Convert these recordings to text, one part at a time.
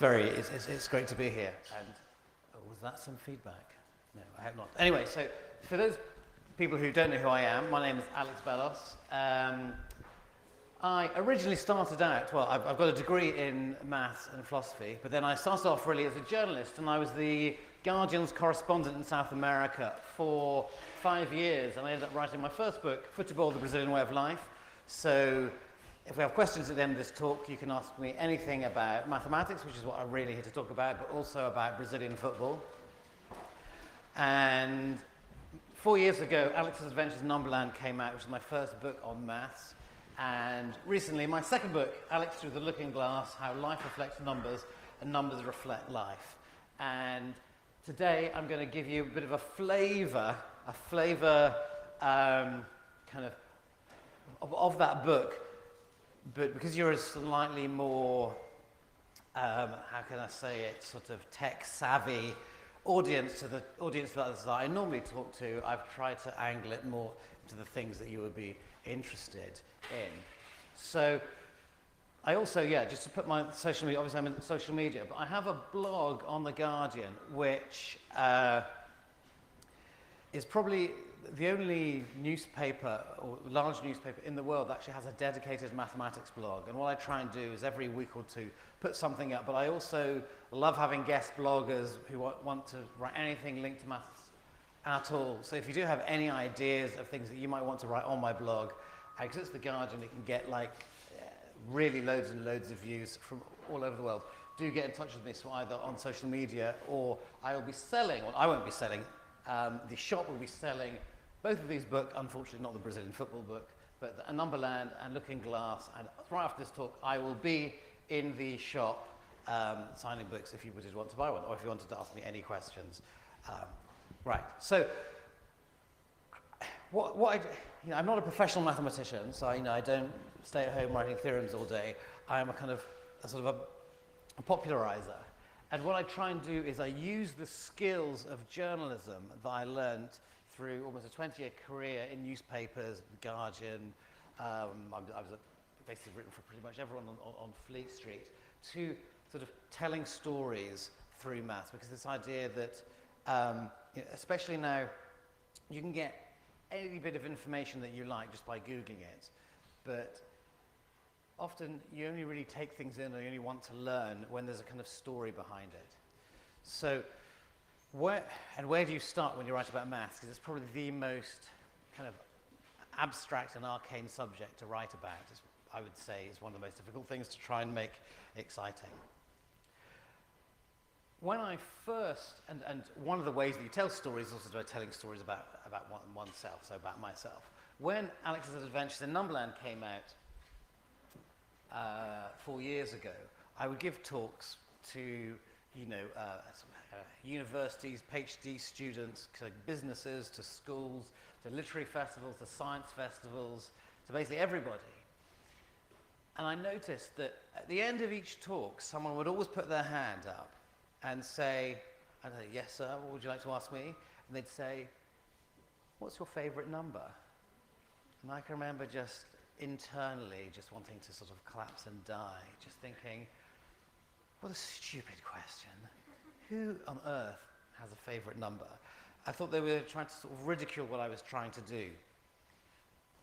It's great to be here. And was that some feedback? No, I hope not. Anyway, so for those people who don't know who I am, my name is Alex Bellos. I originally started out, well, I've got a degree in maths and philosophy, but then I started off really as a journalist, and I was the Guardian's correspondent in South America for 5 years, and I ended up writing my first book, Football, the Brazilian Way of Life. So if we have questions at the end of this talk, you can ask me anything about mathematics, which is what I'm really here to talk about, but also about Brazilian football. And 4 years ago, Alex's Adventures in Numberland came out, which is my first book on maths. And recently, my second book, Alex Through the Looking Glass, How Life Reflects Numbers and Numbers Reflect Life. And today, I'm going to give you a bit of a flavor kind of that book. But because you're a slightly more, how can I say it, sort of tech-savvy audience to the audience that I normally talk to, I've tried to angle it more to the things that you would be interested in. So I also, just to put my social media, obviously I'm in social media, but I have a blog on The Guardian, which is probably the only newspaper or large newspaper in the world that actually has a dedicated mathematics blog. And what I try and do is every week or two put something up, but I also love having guest bloggers who want to write anything linked to maths at all. So if you do have any ideas of things that you might want to write on my blog, because it's The Guardian, it can get like really loads and loads of views from all over the world. Do get in touch with me, so either on social media or I will be selling, well, I won't be selling, the shop will be selling both of these books, unfortunately not the Brazilian football book, but Numberland and Looking Glass. And right after this talk, I will be in the shop signing books if you would want to buy one, or if you wanted to ask me any questions. Right, so I'm not a professional mathematician, so I don't stay at home writing theorems all day. I am a sort of a popularizer. And what I try and do is I use the skills of journalism that I learned through almost a 20-year career in newspapers, The Guardian. I was basically written for pretty much everyone on Fleet Street, to sort of telling stories through maths, because this idea that, especially now, you can get any bit of information that you like just by Googling it, but often you only really take things in or you only want to learn when there's a kind of story behind it. So where do you start when you write about maths? Because it's probably the most kind of abstract and arcane subject to write about. I would say is one of the most difficult things to try and make exciting. When I first, and one of the ways that you tell stories is also by telling stories about oneself, so about myself. When Alex's Adventures in Numberland came out 4 years ago, I would give talks to universities, PhD students, to businesses, to schools, to literary festivals, to science festivals, to basically everybody. And I noticed that at the end of each talk, someone would always put their hand up and say, yes, sir, what would you like to ask me? And they'd say, what's your favorite number? And I can remember just internally just wanting to sort of collapse and die, just thinking, what a stupid question. Who on earth has a favorite number? I thought they were trying to sort of ridicule what I was trying to do.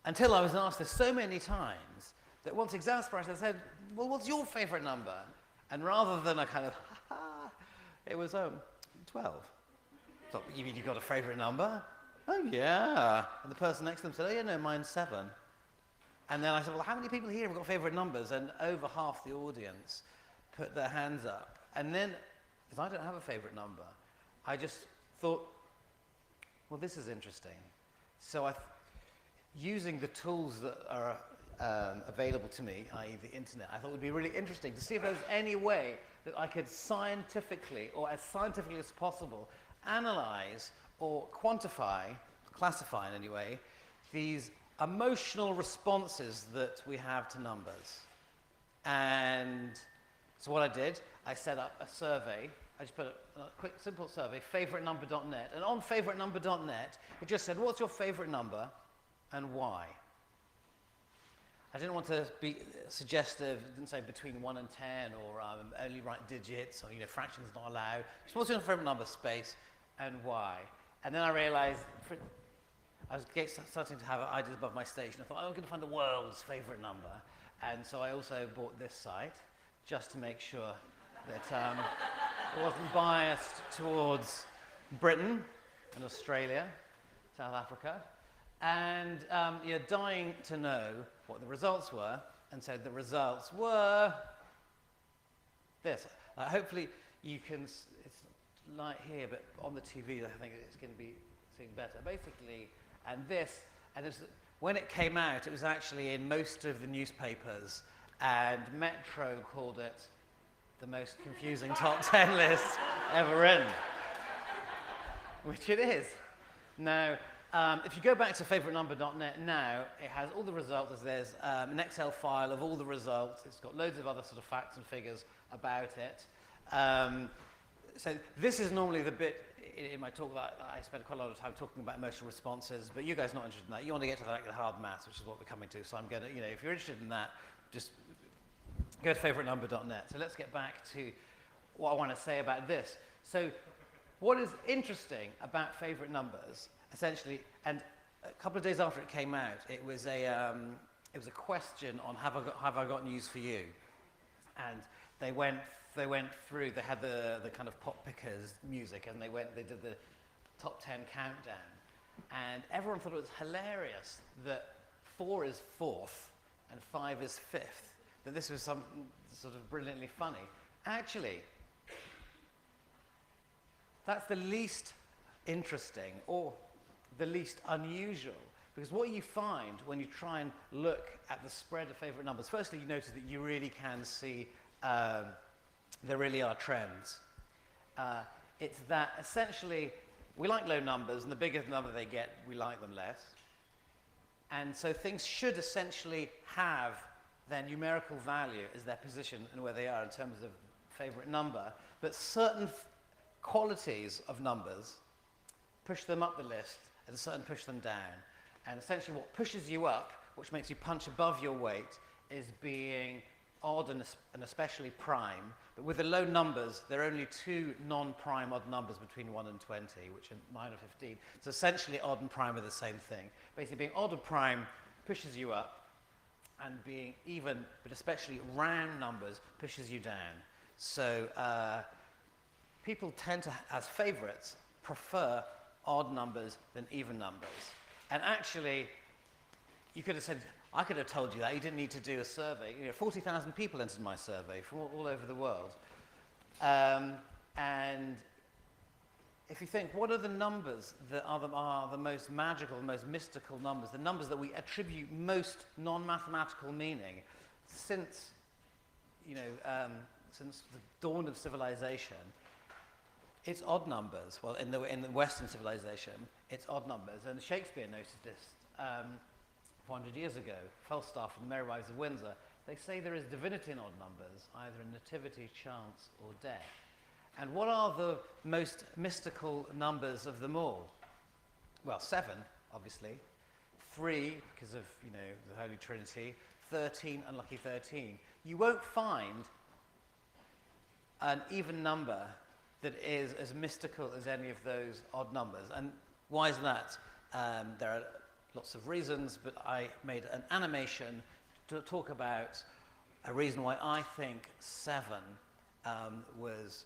Until I was asked this so many times that once exasperated, I said, well, what's your favorite number? And rather than a kind of, it was 12. So, you mean you've got a favorite number? Oh, yeah. And the person next to them said, oh, yeah, no, mine's 7. And then I said, well, how many people here have got favorite numbers? And over half the audience put their hands up. And then, because I don't have a favorite number, I just thought, well, this is interesting. So using the tools that are available to me, i.e. the internet, I thought it would be really interesting to see if there was any way that I could scientifically, or as scientifically as possible, analyze or quantify, classify in any way, these emotional responses that we have to numbers. And so what I did, I set up a survey. I just put a quick, simple survey, favouritenumber.net. And on favouritenumber.net, it just said, what's your favourite number and why? I didn't want to be suggestive. I didn't say between 1 and 10 or only write digits or fractions not allowed. Just what's your favorite number, space, and why. And then I realized I was starting to have ideas above my station. I thought, I'm going to find the world's favorite number. And so I also bought this site just to make sure that it wasn't biased towards Britain and Australia, South Africa. And you're dying to know what the results were. And so the results were this. Hopefully you can, it's light here, but on the TV I think it's going to be seeing better. Basically, when it came out, it was actually in most of the newspapers, and Metro called it the most confusing top 10 list ever written, which it is. Now, if you go back to favouritenumber.net now, it has all the results. There's an Excel file of all the results. It's got loads of other sort of facts and figures about it. So this is normally the bit in my talk that I spend quite a lot of time talking about emotional responses, but you guys are not interested in that. You want to get to the hard maths, which is what we're coming to. So I'm going to, if you're interested in that, just go to favouritenumber.net. So let's get back to what I want to say about this. So what is interesting about favourite numbers, essentially, and a couple of days after it came out, it was a question on have I got news for you, and they went through. They had the kind of pop pickers music, and they did the top 10 countdown, and everyone thought it was hilarious that 4 is 4th and 5 is 5th. That this was some sort of brilliantly funny. Actually, that's the least interesting or the least unusual, because what you find when you try and look at the spread of favourite numbers, firstly you notice that you really can see there really are trends. It's that essentially we like low numbers, and the bigger the number they get, we like them less. And so things should essentially have their numerical value as their position and where they are in terms of favourite number, but certain qualities of numbers push them up the list and certain push them down. And essentially what pushes you up, which makes you punch above your weight, is being odd and especially prime. But with the low numbers, there are only 2 non-prime odd numbers between 1 and 20, which are 9 or 15. So essentially odd and prime are the same thing. Basically being odd or prime pushes you up, and being even, but especially round numbers, pushes you down. So people tend to, as favourites, prefer odd numbers than even numbers. And actually, you could have said, I could have told you that. You didn't need to do a survey. 40,000 people entered my survey from all over the world. And if you think, what are the numbers that are the most magical, the most mystical numbers, the numbers that we attribute most non-mathematical meaning since, since the dawn of civilization? It's odd numbers. Well, in the Western civilization, it's odd numbers. And Shakespeare noticed this 400 years ago. Falstaff and the Merry Wives of Windsor, they say there is divinity in odd numbers, either in nativity, chance, or death. And what are the most mystical numbers of them all? Well, 7, obviously. 3, because of, the Holy Trinity. 13, unlucky 13. You won't find an even number that is as mystical as any of those odd numbers. And why is that? There are lots of reasons, but I made an animation to talk about a reason why I think 7 was...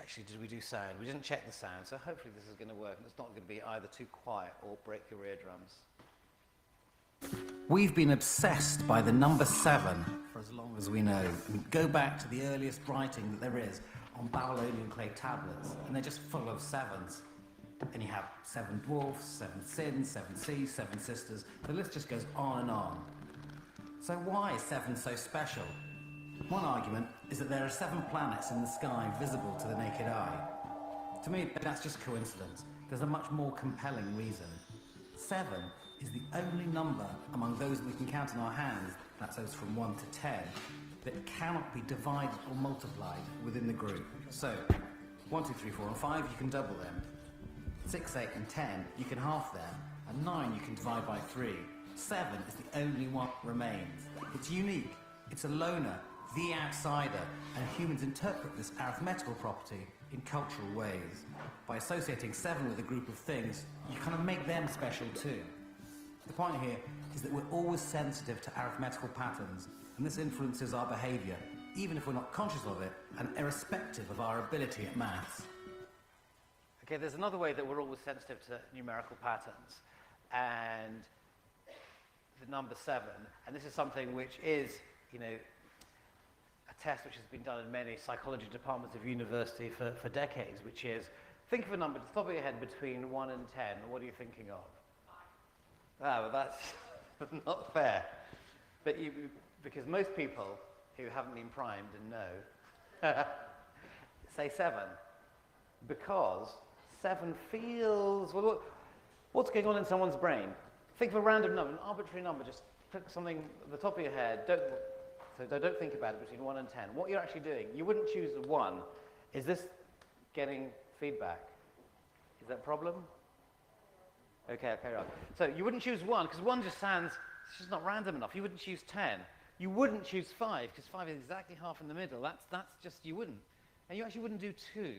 Actually, did we do sound? We didn't check the sound, so hopefully this is going to work. And it's not going to be either too quiet or break your eardrums. We've been obsessed by the number 7 for as long as we know. And go back to the earliest writing that there is on Babylonian clay tablets, and they're just full of 7s. And you have 7 dwarfs, 7 sins, 7 seas, 7 sisters. The list just goes on and on. So why is 7 so special? One argument is that there are 7 planets in the sky visible to the naked eye. To me, that's just coincidence. There's a much more compelling reason. 7 is the only number among those we can count in our hands, that's those from 1 to 10, that cannot be divided or multiplied within the group. So, 1, 2, 3, 4, and 5, you can double them. 6, 8, and 10, you can half them. And 9, you can divide by 3. 7 is the only one that remains. It's unique, it's a loner, the outsider, and humans interpret this arithmetical property in cultural ways. By associating 7 with a group of things, you kind of make them special too. The point here is that we're always sensitive to arithmetical patterns, and this influences our behaviour, even if we're not conscious of it, and irrespective of our ability at maths. Okay, there's another way that we're always sensitive to numerical patterns, and the number 7, and this is something which is, you know, a test which has been done in many psychology departments of university for decades, which is, think of a number at the top of your head between 1 and 10. What are you thinking of? 5. Ah, well, that's not fair. But because most people who haven't been primed and know say 7, because 7 feels, well, what's going on in someone's brain? Think of a random number, an arbitrary number, just pick something at the top of your head. Don't think about it between 1 and 10. What you're actually doing, you wouldn't choose 1. Is this getting feedback? Is that a problem? Okay, carry on. So you wouldn't choose 1, because 1 just sounds, it's just not random enough. You wouldn't choose 10. You wouldn't choose 5, because 5 is exactly half in the middle. That's just, you wouldn't. And you actually wouldn't do 2.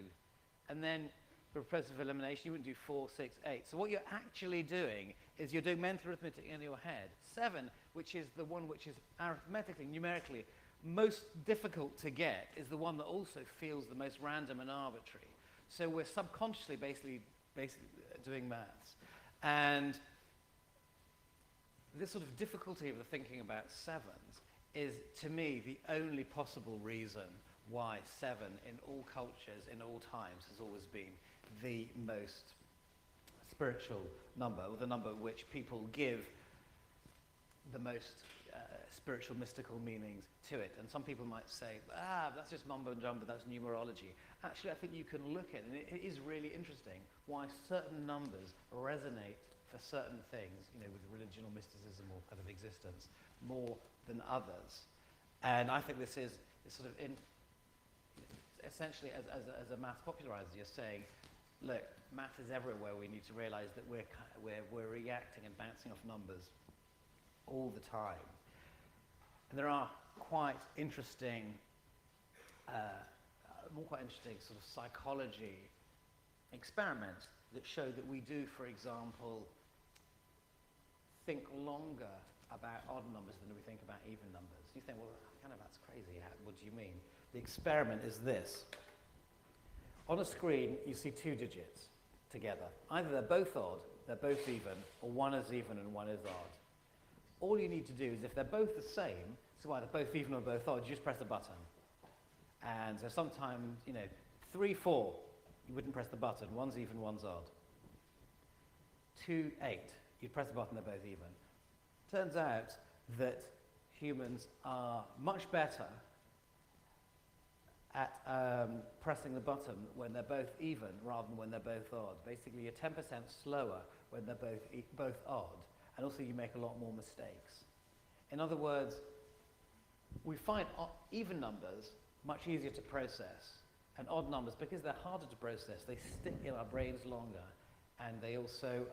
And then, for process of elimination, you wouldn't do 4, 6, 8. So what you're actually doing is you're doing mental arithmetic in your head. 7, which is the one which is arithmetically, numerically, most difficult to get, is the one that also feels the most random and arbitrary. So we're subconsciously basically doing maths. And this sort of difficulty of the thinking about 7s is, to me, the only possible reason why 7 in all cultures, in all times, has always been the most spiritual number, or the number which people give the most spiritual, mystical meanings to it. And some people might say, that's just mumbo jumbo, that's numerology. Actually, I think you can look at it, and it is really interesting why certain numbers resonate for certain things, you know, with religion or mysticism or kind of existence, more than others. And I think this is sort of essentially, as a math popularizer, you're saying, look, math is everywhere. We need to realize that we're reacting and bouncing off numbers all the time. And there are quite interesting sort of psychology experiments that show that we do, for example, think longer about odd numbers than we think about even numbers. You think, well, kind of that's crazy. What do you mean? The experiment is this. On a screen, you see 2 digits together. Either they're both odd, they're both even, or one is even and one is odd. All you need to do is, if they're both the same, so either both even or both odd, you just press the button. And so sometimes, 3, 4, you wouldn't press the button. One's even, one's odd. 2, 8, you'd press the button, they're both even. Turns out that humans are much better at pressing the button when they're both even rather than when they're both odd. Basically, you're 10% slower when they're both odd, and also you make a lot more mistakes. In other words, we find even numbers much easier to process, and odd numbers, because they're harder to process, they stick in our brains longer, and they also,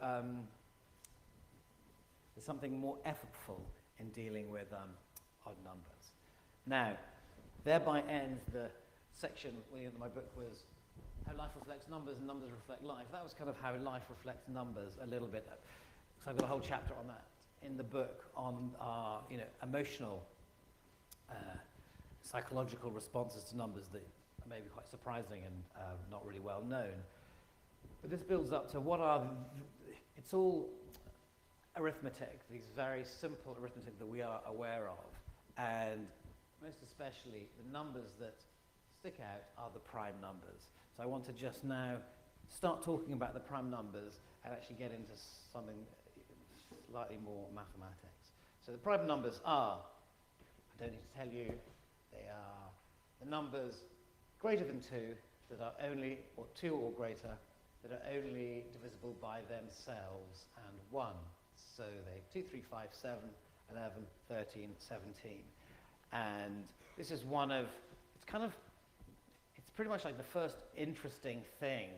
there's something more effortful in dealing with odd numbers. Now, thereby ends the section where my book was How Life Reflects Numbers and Numbers Reflect Life. That was kind of how life reflects numbers a little bit. So I've got a whole chapter on that in the book, on our emotional, psychological responses to numbers that are maybe quite surprising and not really well known. But this builds up to it's all arithmetic, these very simple arithmetic that we are aware of, and most especially the numbers that stick out are the prime numbers. So I want to just now start talking about the prime numbers and actually get into something slightly more mathematics. So the prime numbers are, I don't need to tell you, they are the numbers greater than 2 that are only, or 2 or greater, that are only divisible by themselves and 1. So they 2, 3, 5, 7, 11, 13, 17. And this is one of, it's pretty much like the first interesting thing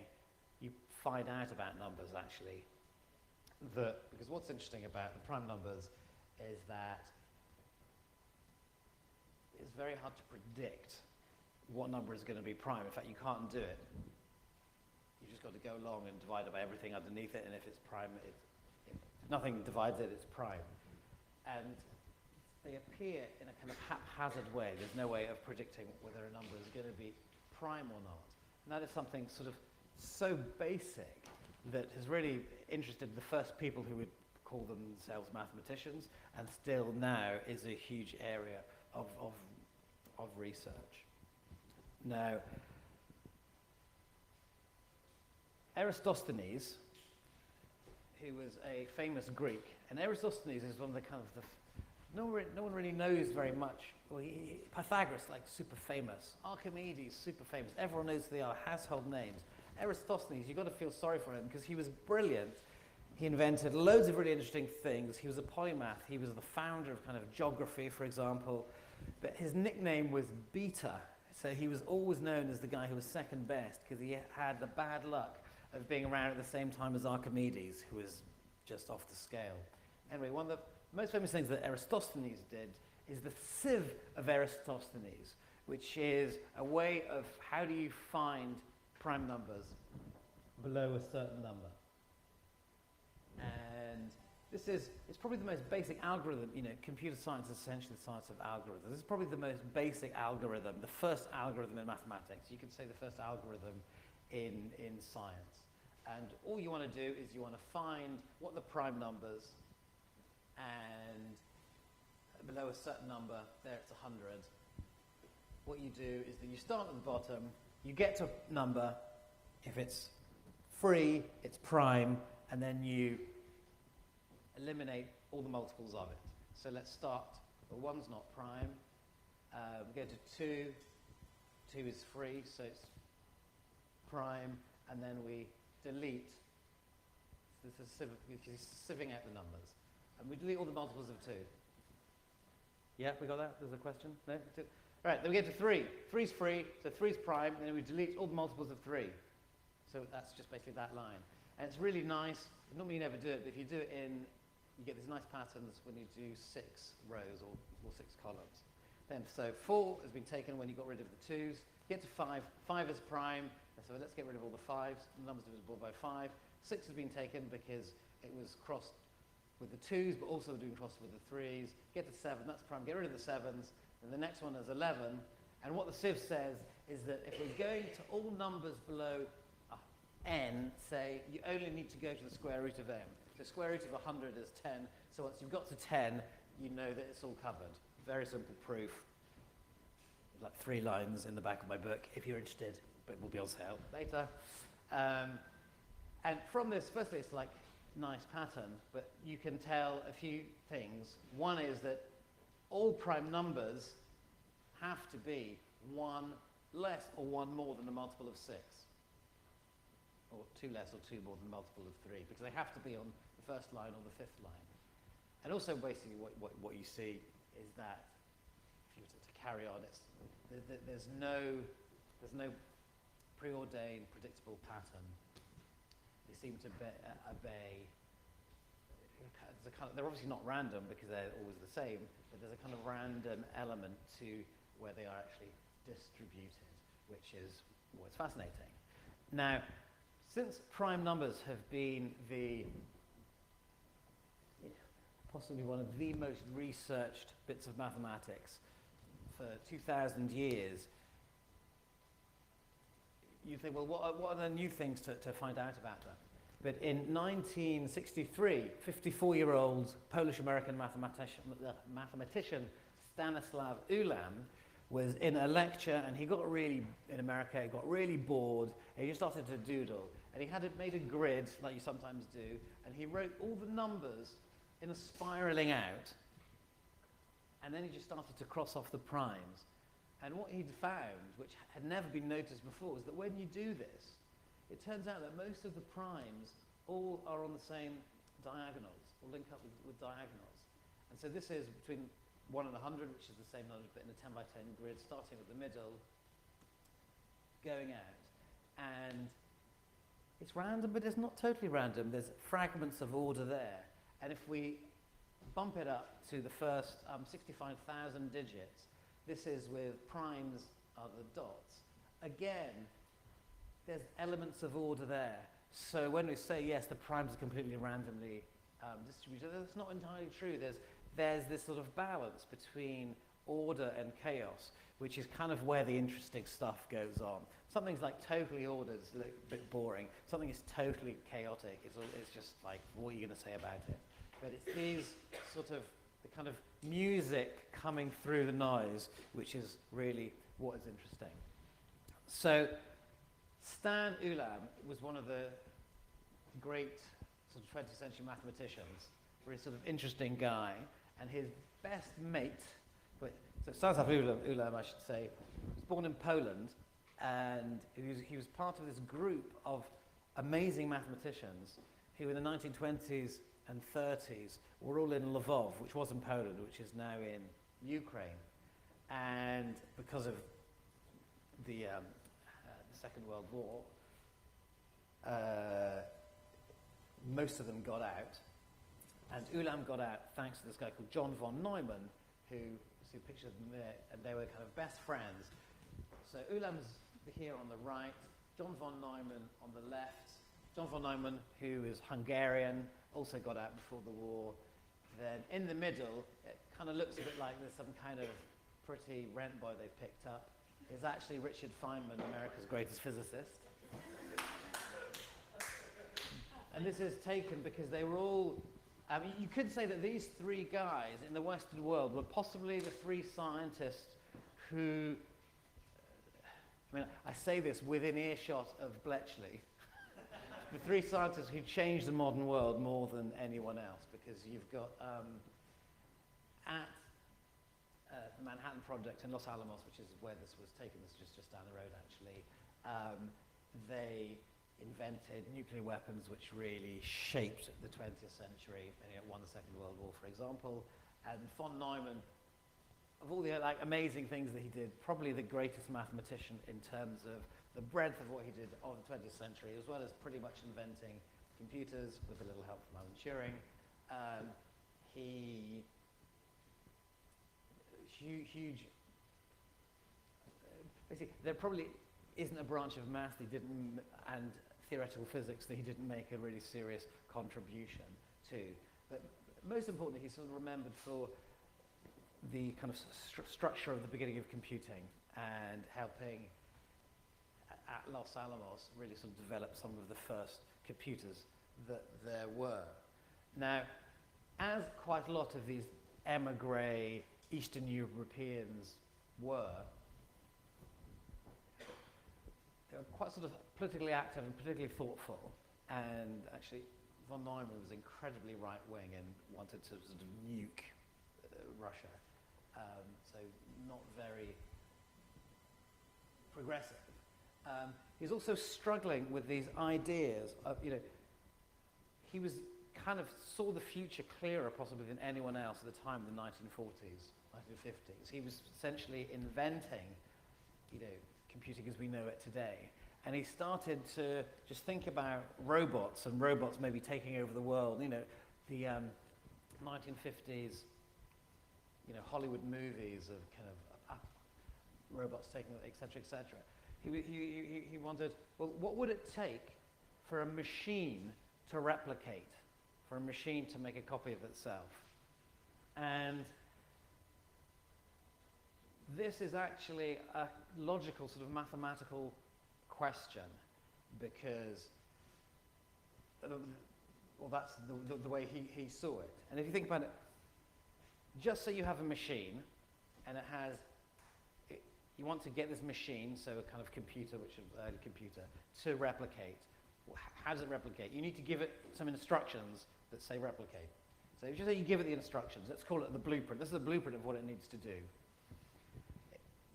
you find out about numbers, actually. that, because what's interesting about the prime numbers is that it's very hard to predict what number is going to be prime. In fact, you can't do it. You've just got to go along and divide it by everything underneath it, and if it's prime, if nothing divides it, it's prime. And they appear in a kind of haphazard way. There's no way of predicting whether a number is going to be prime or not. And that is something sort of so basic that has really interested the first people who would call themselves mathematicians, and still now is a huge area of research. Now, Eratosthenes, who was a famous Greek, and Eratosthenes is one of the kind of no one really knows very much. Well, Pythagoras, like, super famous. Archimedes, super famous. Everyone knows who they are, household names. Eratosthenes, you've got to feel sorry for him because he was brilliant. He invented loads of really interesting things. He was a polymath. He was the founder of kind of geography, for example. But his nickname was Beta. So he was always known as the guy who was second best because he had the bad luck of being around at the same time as Archimedes, who was just off the scale. Anyway, one of the most famous things that Eratosthenes did is the sieve of Eratosthenes, which is a way of how do you find prime numbers below a certain number. And it's probably the most basic algorithm. You know, computer science is essentially the science of algorithms. This is probably the most basic algorithm, the first algorithm in mathematics. You could say the first algorithm in science. And all you want to do is you want to find what the prime numbers, and below a certain number, there it's 100. What you do is that you start at the bottom, you get to a number, if it's free, it's prime, and then you eliminate all the multiples of it. So let's start, well, 1's not prime, we go to 2, 2 is free, so it's prime, and then we delete, this is sieving out the numbers, and we delete all the multiples of 2. Yeah, we got that? There's a question? No? 2? All right, then we get to 3. 3's free, so 3's prime, and then we delete all the multiples of 3. So that's just basically that line. And it's really nice. Normally you never do it, but if you do it you get these nice patterns when you do 6 rows or 6 columns. Then, so 4 has been taken when you got rid of the 2's. Get to 5. 5 is prime, so let's get rid of all the 5's. The number's divisible by 5. 6 has been taken because it was crossed with the 2's, but also doing crossed with the 3's. Get to 7, that's prime. Get rid of the 7's. And the next one is 11. And what the sieve says is that if we're going to all numbers below n, say, you only need to go to the square root of n. The square root of 100 is 10. So once you've got to 10, you know that it's all covered. Very simple proof. Like 3 lines in the back of my book, if you're interested, but we'll be able to help later. And from this, firstly, it's like nice pattern, but you can tell a few things. One is that all prime numbers have to be 1 less or 1 more than a multiple of 6. Or 2 less or 2 more than a multiple of 3, because they have to be on the first line or the 5th line. And also basically what you see is that if you were to carry on, there's no preordained predictable pattern. They seem to obey. They're obviously not random because they're always the same, but there's a kind of random element to where they are actually distributed, which is what's fascinating. Now, since prime numbers have been possibly one of the most researched bits of mathematics for 2,000 years, you think, well, what are the new things to find out about them? But in 1963, 54-year-old Polish-American mathematician Stanislaw Ulam was in a lecture, and he got really bored, and he just started to doodle. And he made a grid, like you sometimes do, and he wrote all the numbers in a spiraling out, and then he just started to cross off the primes. And what he'd found, which had never been noticed before, was that when you do this, it turns out that most of the primes all are on the same diagonals, or link up with diagonals. And so this is between 1 and 100, which is the same number, but in a 10 by 10 grid, starting at the middle, going out. And it's random, but it's not totally random. There's fragments of order there. And if we bump it up to the first 65,000 digits, this is with primes are the dots. Again, there's elements of order there. So when we say, yes, the primes are completely randomly distributed, that's not entirely true. There's this sort of balance between order and chaos, which is kind of where the interesting stuff goes on. Something's like totally ordered is a bit boring. Something is totally chaotic. It's just like, what are you going to say about it? But it's these sort of, the kind of music coming through the noise, which is really what is interesting. So Stan Ulam was one of the great sort of 20th century mathematicians, very sort of interesting guy, and his best mate, so Stanisław Ulam, I should say, was born in Poland, and he was part of this group of amazing mathematicians who in the 1920s and 30s were all in Lvov, which was in Poland, which is now in Ukraine. And because of the Second World War, most of them got out. And Ulam got out thanks to this guy called John von Neumann, who, see pictures of them there, and they were kind of best friends. So Ulam's here on the right, John von Neumann on the left. John von Neumann, who is Hungarian, also got out before the war. Then in the middle, it kind of looks a bit like there's some kind of pretty rent boy they picked up. Is actually Richard Feynman, America's greatest physicist. And this is taken because they were all, I mean, you could say that these three guys in the Western world were possibly the three scientists who, I mean, I say this within earshot of Bletchley, the three scientists who changed the modern world more than anyone else, because you've got at the Manhattan Project in Los Alamos, which is where this was taken, this is just down the road actually, they invented nuclear weapons which really shaped the 20th century, and won the Second World War, for example. And von Neumann, of all the amazing things that he did, probably the greatest mathematician in terms of the breadth of what he did of the 20th century, as well as pretty much inventing computers with a little help from Alan Turing. Huge. Basically, there probably isn't a branch of maths that he didn't, and theoretical physics that he didn't make a really serious contribution to. But most importantly, he's sort of remembered for the kind of structure of the beginning of computing and helping at Los Alamos really sort of develop some of the first computers that there were. Now, as quite a lot of these emigre Eastern Europeans were, they were quite sort of politically active and politically thoughtful, and actually von Neumann was incredibly right-wing and wanted to sort of nuke Russia, so not very progressive. He's also struggling with these ideas of, he was kind of saw the future clearer possibly than anyone else at the time in the 1940s, 1950s. He was essentially inventing, computing as we know it today. And he started to just think about robots and robots maybe taking over the world. The 1950s, Hollywood movies of kind of robots taking, et cetera, et cetera. He wondered, well, what would it take for a machine to replicate, for a machine to make a copy of itself? And this is actually a logical sort of mathematical question, because, well, that's the way he saw it. And if you think about it, just so you have a machine, and it has, you want to get this machine, so a kind of computer, which is an early computer, to replicate. How does it replicate? You need to give it some instructions that say replicate. So just say you give it the instructions, let's call it the blueprint. This is the blueprint of what it needs to do.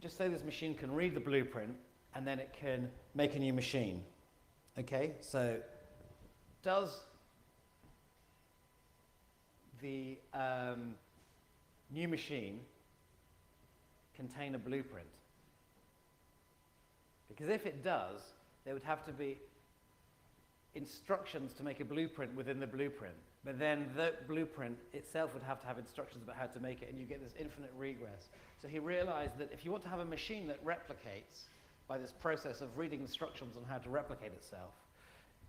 Just say this machine can read the blueprint, and then it can make a new machine. Okay, so does the new machine contain a blueprint? Because if it does, there would have to be instructions to make a blueprint within the blueprint. But then the blueprint itself would have to have instructions about how to make it, and you get this infinite regress. So he realized that if you want to have a machine that replicates by this process of reading instructions on how to replicate itself,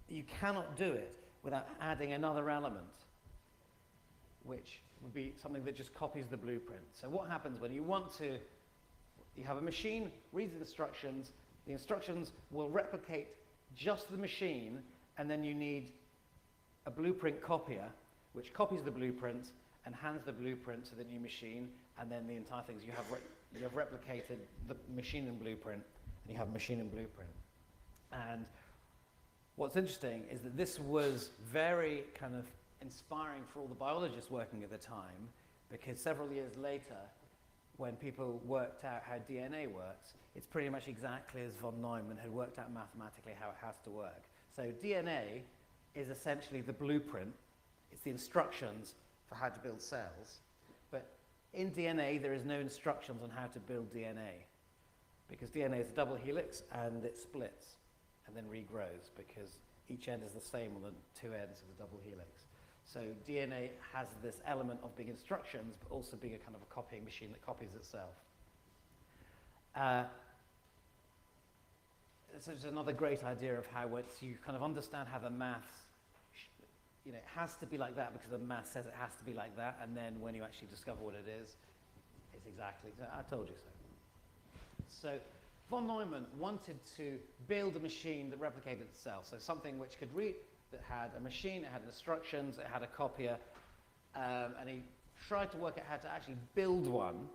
you cannot do it without adding another element, which would be something that just copies the blueprint. So what happens when you have a machine, reads the instructions will replicate just the machine, and then you need a blueprint copier, which copies the blueprint and hands the blueprint to the new machine, and then the entire thing is you have replicated the machine and blueprint, and you have machine and blueprint. And what's interesting is that this was very kind of inspiring for all the biologists working at the time, because several years later, when people worked out how DNA works, it's pretty much exactly as von Neumann had worked out mathematically how it has to work. So DNA is essentially the blueprint. It's the instructions for how to build cells. But in DNA, there is no instructions on how to build DNA, because DNA is a double helix and it splits and then regrows, because each end is the same on the two ends of the double helix. So DNA has this element of being instructions, but also being a kind of a copying machine that copies itself. So it's another great idea of how once you kind of understand how the maths, it has to be like that because the math says it has to be like that, and then when you actually discover what it is, it's exactly, I told you so. So von Neumann wanted to build a machine that replicated itself, so something which could read, that had a machine, it had instructions, it had a copier, and he tried to work out how to actually build one,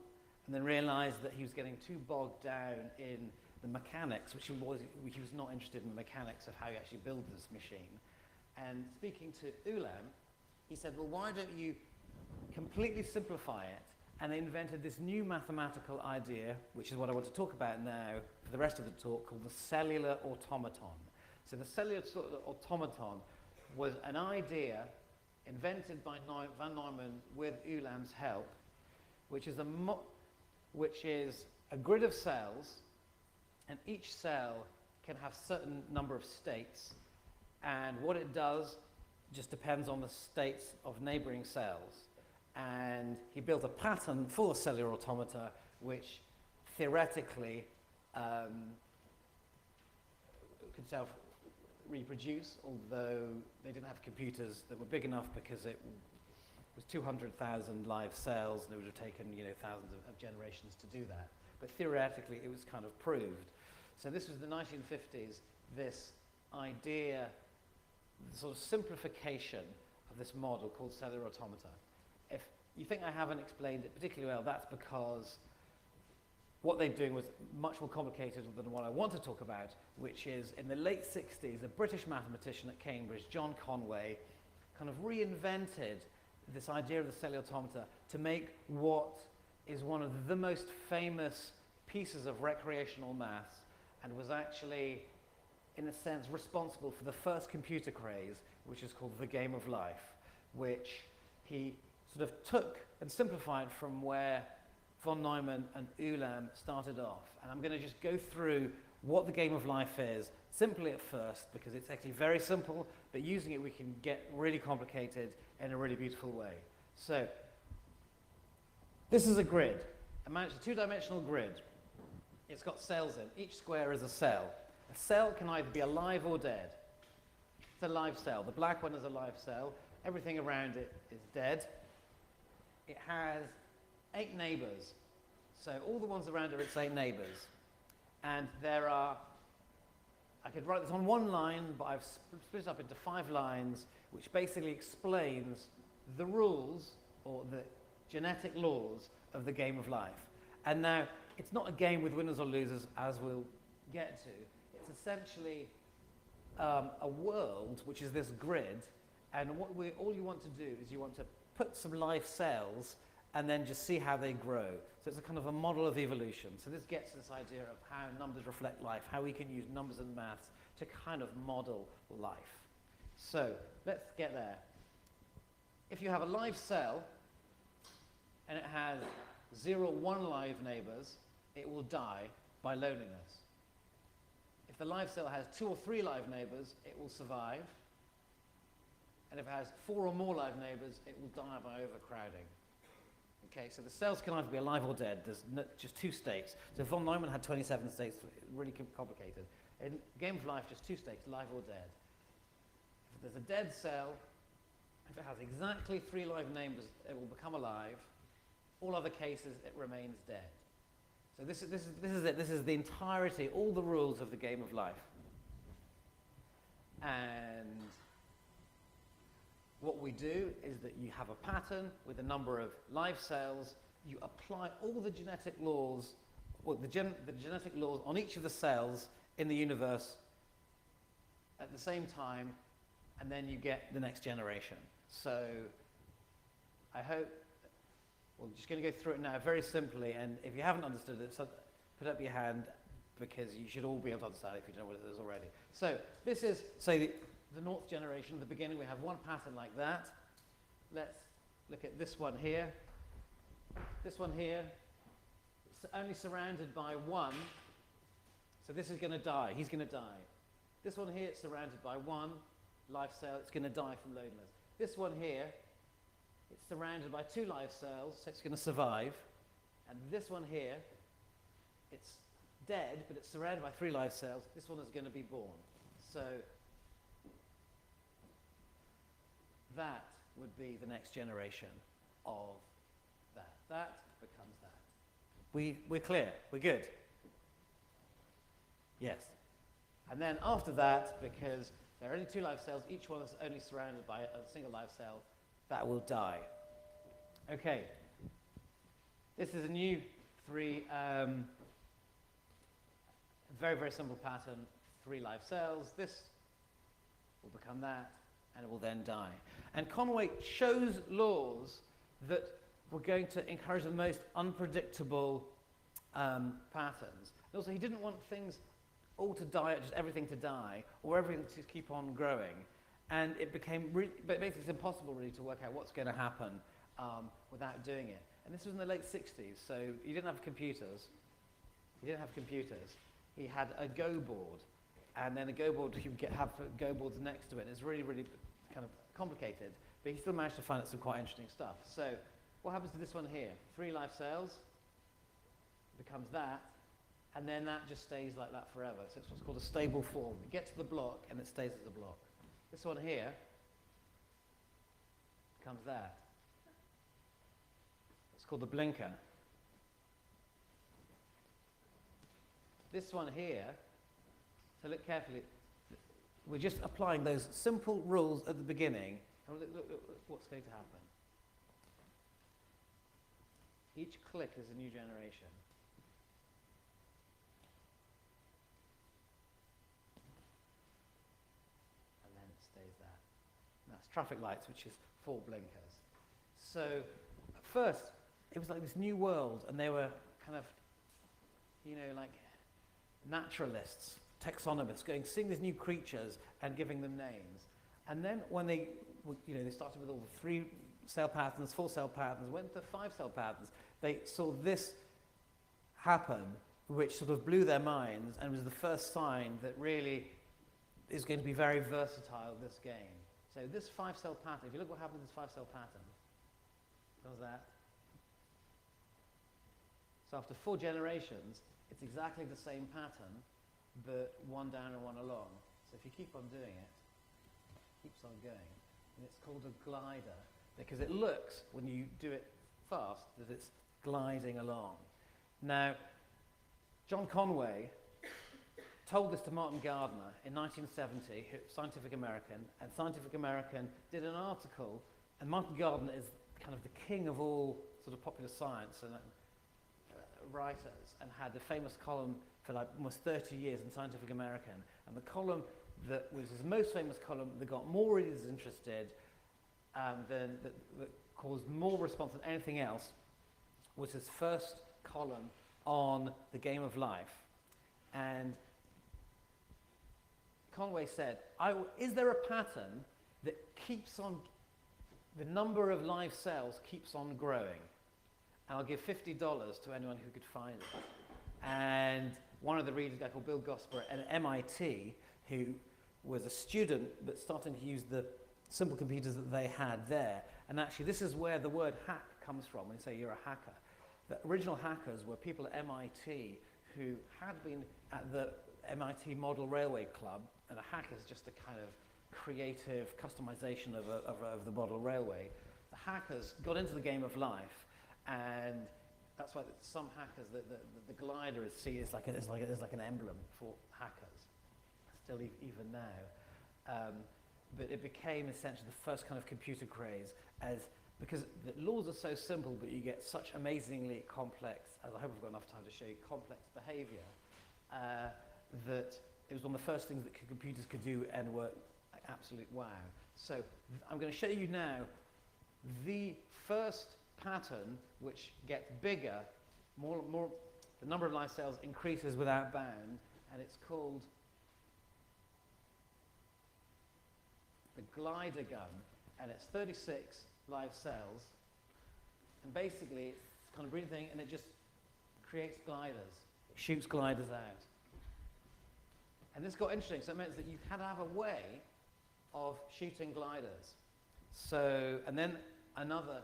and then realized that he was getting too bogged down in the mechanics, which he was not interested in the mechanics of how you actually build this machine. And speaking to Ulam, he said, well, why don't you completely simplify it? And they invented this new mathematical idea, which is what I want to talk about now for the rest of the talk, called the cellular automaton. So the cellular automaton was an idea invented by von Neumann with Ulam's help, which is a grid of cells, and each cell can have a certain number of states, and what it does just depends on the states of neighboring cells. And he built a pattern for cellular automata which theoretically could self-reproduce, although they didn't have computers that were big enough, because it was 200,000 live cells, and it would have taken thousands of generations to do that. But theoretically, it was kind of proved. So this was the 1950s, this idea, the sort of simplification of this model called cellular automata. If you think I haven't explained it particularly well, that's because what they're doing was much more complicated than what I want to talk about, which is in the late 60s, a British mathematician at Cambridge, John Conway, kind of reinvented this idea of the cellular automata to make what is one of the most famous pieces of recreational maths, and was actually, in a sense, responsible for the first computer craze, which is called the game of life, which he sort of took and simplified from where von Neumann and Ulam started off. And I'm going to just go through what the game of life is, simply at first, because it's actually very simple, but using it we can get really complicated in a really beautiful way. So, this is a grid, a two-dimensional grid. It's got cells in. Each square is a cell. A cell can either be alive or dead. It's a live cell. The black one is a live cell. Everything around it is dead. It has 8 neighbors. So all the ones around it, it's 8 neighbors. And there are, I could write this on one line, but I've split it up into 5 lines, which basically explains the rules, or the genetic laws, of the game of life. And now, it's not a game with winners or losers, as we'll get to. It's essentially a world, which is this grid, and all you want to do is you want to put some live cells and then just see how they grow. So it's a kind of a model of evolution. So this gets this idea of how numbers reflect life, how we can use numbers and maths to kind of model life. So let's get there. If you have a live cell and it has 0 or 1 live neighbors, it will die by loneliness. If the live cell has 2 or 3 live neighbors, it will survive. and if it has 4 or more live neighbours, it will die by overcrowding. Okay, so the cells can either be alive or dead. There's just 2 states. So von Neumann had 27 states, really complicated. In Game of Life, just 2 states, live or dead. If there's a dead cell, if it has exactly 3 live neighbours, it will become alive. All other cases, it remains dead. So this is it. This is the entirety, all the rules of the Game of Life. And what we do is that you have a pattern with a number of live cells. You apply all the genetic laws, or the genetic laws on each of the cells in the universe at the same time, and then you get the next generation. So I hope, we're just going to go through it now very simply, and if you haven't understood it, so put up your hand, because you should all be able to understand it if you don't know what it is already. So this is, say, the 0th generation. At the beginning, we have one pattern like that. Let's look at this one here. This one here, it's only surrounded by 1. So this is going to die. He's going to die. This one here, it's surrounded by 1 live cell. It's going to die from loneliness. This one here, it's surrounded by 2 live cells, so it's going to survive. And this one here, it's dead, but it's surrounded by 3 live cells. This one is going to be born. So that would be the next generation of that. That becomes that. We're clear? We're good? Yes. And then after that, because there are only 2 live cells, each one is only surrounded by a single live cell, that will die. Okay. This is a new 3, very, very simple pattern, 3 live cells. This will become that, and it will then die. And Conway chose laws that were going to encourage the most unpredictable patterns. And also, he didn't want things all to die, just everything to die, or everything to keep on growing. And it became, but basically it's impossible really to work out what's going to happen without doing it. And this was in the late 60s, so he didn't have computers. He had a Go board, and then a Go board, you would have Go boards next to it. It's really, really kind of complicated, but he still managed to find out some quite interesting stuff. So what happens to this one here? 3 live cells, becomes that, and then that just stays like that forever. So it's what's called a stable form. It gets to the block, and it stays as a block. This one here becomes that. It's called the blinker. This one here, so look carefully, we're just applying those simple rules at the beginning, and look what's going to happen. Each click is a new generation. And then it stays there. And that's traffic lights, which is 4 blinkers. So at first, it was like this new world, and they were kind of, you know, like naturalists, taxonomists, seeing these new creatures and giving them names. And then when they started with all the 3-cell patterns, 4-cell patterns, went to 5-cell patterns, they saw this happen, which sort of blew their minds and was the first sign that really is going to be very versatile, this game. So this 5-cell pattern, if you look what happened to this 5-cell pattern, what was that? So after 4 generations, it's exactly the same pattern, but 1 down and 1 along. So if you keep on doing it, it keeps on going. And it's called a glider, because it looks, when you do it fast, that it's gliding along. Now, John Conway told this to Martin Gardner in 1970, Scientific American, and Scientific American did an article, and Martin Gardner is kind of the king of all sort of popular science and writers, and had a famous column for like almost 30 years in Scientific American. And the column that was his most famous column that got more readers interested, that caused more response than anything else, was his first column on the Game of Life. And Conway said, is there a pattern that keeps on, the number of live cells keeps on growing? And I'll give $50 to anyone who could find it. And one of the readers, a guy called Bill Gosper at MIT, who was a student but starting to use the simple computers that they had there. And actually, this is where the word hack comes from when you say you're a hacker. The original hackers were people at MIT who had been at the MIT Model Railway Club, and a hack is just a kind of creative customization of the model railway. The hackers got into the game of life, and that's why some hackers, the glider is seen as like an emblem for hackers, still even now. But it became essentially the first kind of computer craze, because the laws are so simple, but you get such amazingly complex, as I hope I've got enough time to show you, complex behavior, that it was one of the first things that computers could do and were like absolute wow. So I'm going to show you now the first pattern which gets bigger, the number of live cells increases without bound, and it's called the glider gun, and it's 36 live cells, and basically it's kind of breathing thing, and it just creates gliders. It shoots gliders out. And this got interesting, so it meant that you had to have a way of shooting gliders. So, and then another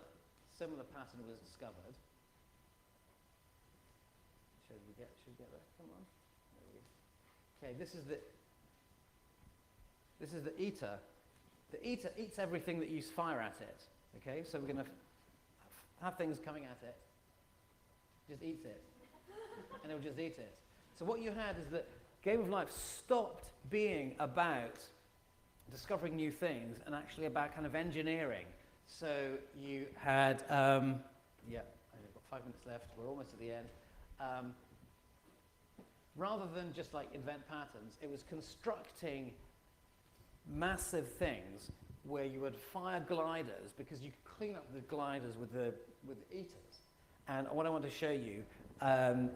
similar pattern was discovered. Should we get that? Come on. Okay, this is the eater. The eater eats everything that you fire at it. Okay, so we're going to have things coming at it. Just eats it. And it'll just eat it. So what you had is that Game of Life stopped being about discovering new things and actually about kind of engineering. So you had, yeah, I've got 5 minutes left. We're almost at the end. Rather than just like invent patterns, it was constructing massive things where you would fire gliders, because you could clean up the gliders with the eaters. And what I want to show you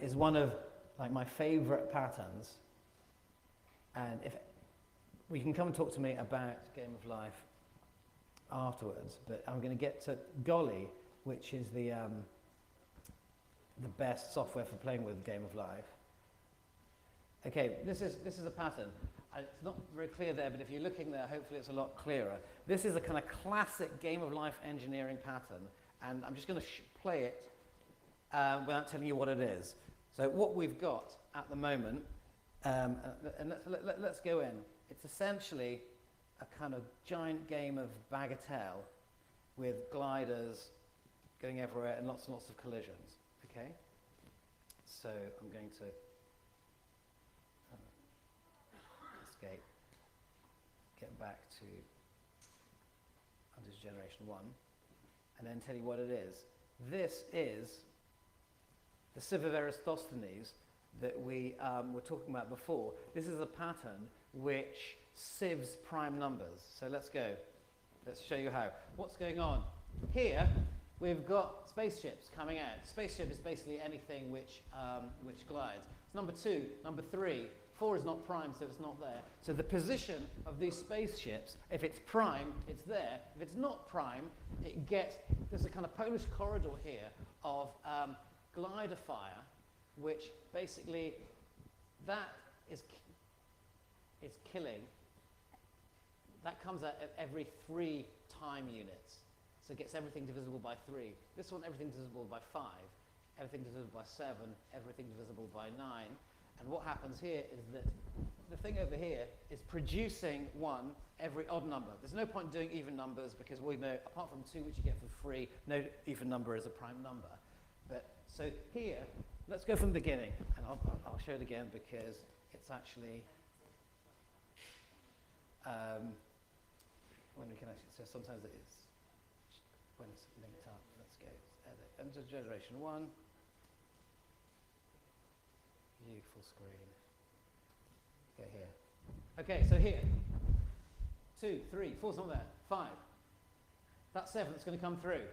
is one of like my favorite patterns. And if we can come and talk to me about Game of Life afterwards, but I'm going to get to Golly, which is the best software for playing with Game of Life. Okay, this is a pattern. It's not very clear there, but if you're looking there, hopefully it's a lot clearer. This is a kind of classic Game of Life engineering pattern, and I'm just going to play it without telling you what it is. So what we've got at the moment, and let's go in. It's essentially a kind of giant game of bagatelle with gliders going everywhere and lots of collisions. Okay? So I'm going to escape, get back to under generation 1, and then tell you what it is. This is the sieve of Eratosthenes that we were talking about before. This is a pattern which sieves prime numbers. So let's go. Let's show you how. What's going on? Here we've got spaceships coming out. Spaceship is basically anything which glides. It's number 2, number 3. 4 is not prime, so it's not there. So the position of these spaceships, if it's prime, it's there. If it's not prime, it gets, there's a kind of Polish corridor here of glider fire, which basically that is killing. That comes out at every 3 time units. So it gets everything divisible by 3. This one, everything divisible by 5. Everything divisible by 7. Everything divisible by 9. And what happens here is that the thing over here is producing 1 every odd number. There's no point doing even numbers, because we know, apart from 2, which you get for free, no even number is a prime number. But so here, let's go from the beginning, and I'll show it again, because it's actually when we can actually. So sometimes it is when it's linked up. Let's go edit. Enter generation 1. View full screen. Go here. Okay, so here. 2, 3, 4's not there. 5. That's 7 that's going to come through.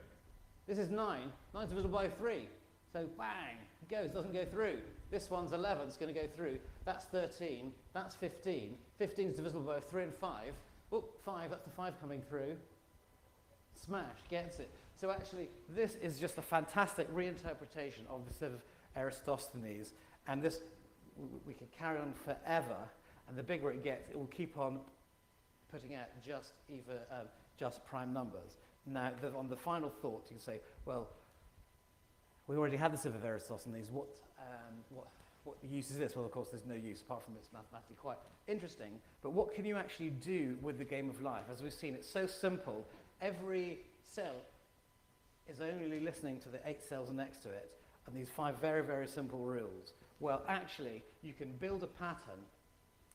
This is 9. 9's divisible by 3. So bang, it goes, doesn't go through. This one's 11, it's going to go through. That's 13, that's 15. 15 is divisible by 3 and 5. Oh, 5, that's the 5 coming through. Smash, gets it. So actually, this is just a fantastic reinterpretation of the sieve of Eratosthenes. And this, we could carry on forever. And the bigger it gets, it will keep on putting out just either just prime numbers. Now, on the final thought, you can say, well, we already had the Siva Veristos in these. What use is this? Well, of course, there's no use apart from it's mathematically quite interesting. But what can you actually do with the game of life? As we've seen, it's so simple. Every cell is only listening to the 8 cells next to it, and these 5 very, very simple rules. Well, actually, you can build a pattern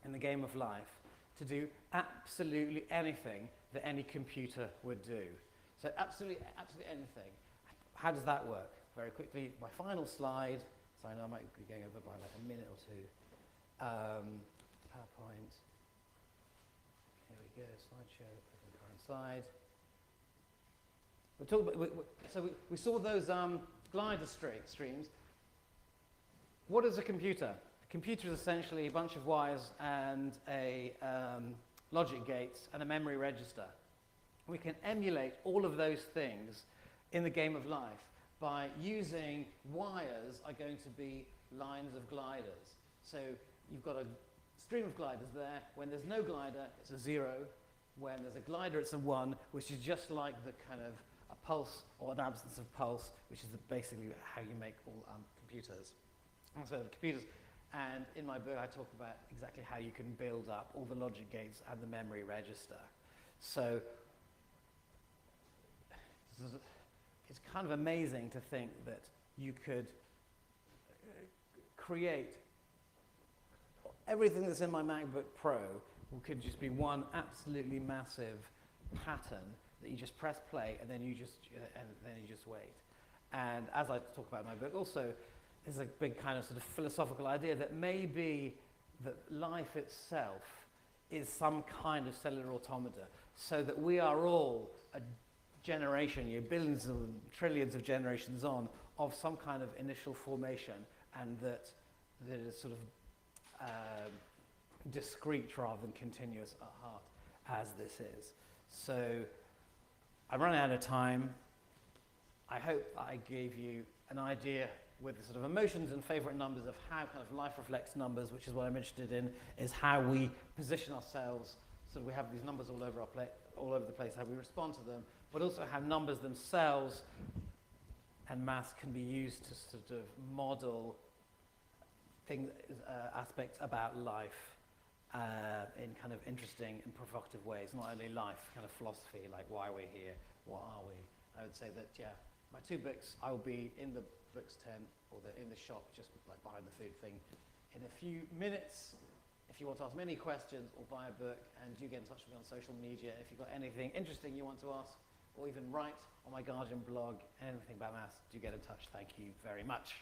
in the game of life to do absolutely anything that any computer would do. So absolutely anything. How does that work? Very quickly, my final slide. So I know I might be going over by like a minute or two. PowerPoint. Here we go, slideshow, open the current slide. We saw those glider streams. What is a computer? A computer is essentially a bunch of wires and a logic gates and a memory register. We can emulate all of those things in the game of life by using wires are going to be lines of gliders. So you've got a stream of gliders there. When there's no glider, it's a 0. When there's a glider, it's a 1, which is just like the kind of a pulse or an absence of pulse, which is basically how you make all computers. And so the computers, and in my book I talk about exactly how you can build up all the logic gates and the memory register. So it's kind of amazing to think that you could create everything that's in my MacBook Pro could just be one absolutely massive pattern that you just press play and then you just wait. And as I talk about in my book, also there's a big kind of sort of philosophical idea that maybe that life itself is some kind of cellular automata, so that we are all a generation, billions of trillions of generations on, of some kind of initial formation, and that it is sort of discrete rather than continuous at heart, as this is. So I'm running out of time. I hope I gave you an idea with the sort of emotions and favorite numbers of how kind of life reflects numbers, which is what I'm interested in, is how we position ourselves. So we have these numbers all over the place, how we respond to them, but also how numbers themselves and maths can be used to sort of model aspects about life in kind of interesting and provocative ways. Not only life, kind of philosophy, like why we're here, what are we? I would say that, yeah, my 2 books, I will be in the books tent or in the shop, just like behind the food thing, in a few minutes. If you want to ask me any questions or buy a book, and do get in touch with me on social media if you've got anything interesting you want to ask, or even write on my Guardian blog, anything about maths, do get in touch. Thank you very much.